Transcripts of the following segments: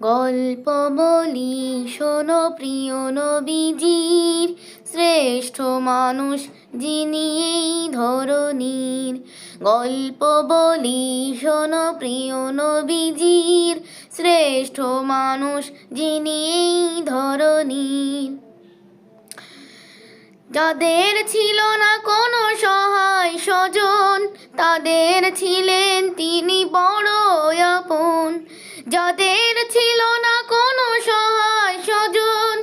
গল্প বলি শোনো প্রিয় নবীজির, শ্রেষ্ঠ মানুষ যিনি এই ধরনীর। গল্প বলি শোনো প্রিয় নবীজির, শ্রেষ্ঠ মানুষ যিনি এই ধরনীর। যাদের ছিল না কোনো সহায় স্বজন, তাদের ছিলেন তিনি বড় আপন। যাদের ছিল না কোনো সহায় স্বজন,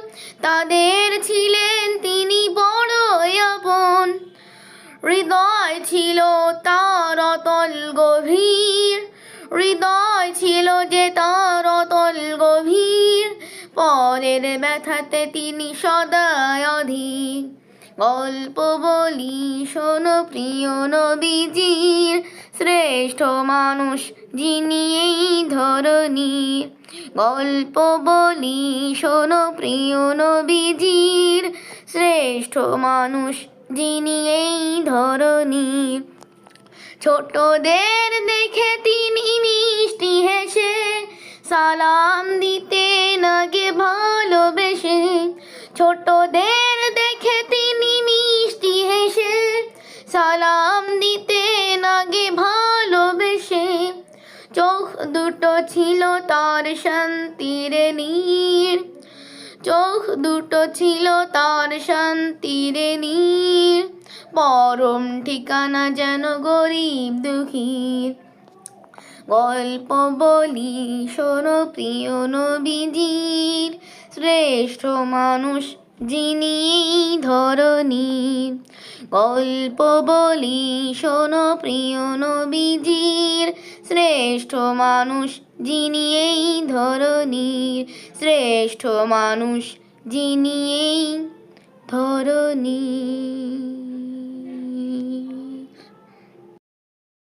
তাদের ছিলেন তিনি বড় আপন। হৃদয় ছিল তার অতল গভীর, হৃদয় ছিল যে তার অতল গভীর। পরের ব্যথাতে তিনি সদাই অধীর। গল্প বলি শোনো প্রিয় নবীজির, শ্রেষ্ঠ মানুষ যিনি এই ধরনীর। গল্প বলি শোনো প্রিয় নবীজির, শ্রেষ্ঠ মানুষ যিনি এই ধরনীর। ছোটদের দেখে তিনি মিষ্টি হেসে সালাম দিতেন আগে ভালোবেসে। ছোটদের দেখে তিনি মিষ্টি হেসে সালাম দিতেন আগে ভালোবেসে। চোখ দুটো ছিল তার শান্তির নীর, চোখ দুটো ছিল তার শান্তির নীর। পরম ঠিকানা যেন গরিব দুঃখীর। গল্প বলি শোনো প্রিয় নবীজির, শ্রেষ্ঠ মানুষ যিনি এই ধরনীর। গল্প বলি শোনো প্রিয় নবীজির, শ্রেষ্ঠ মানুষ যিনি এই ধরনীর। শ্রেষ্ঠ মানুষ যিনি এই ধরনীর।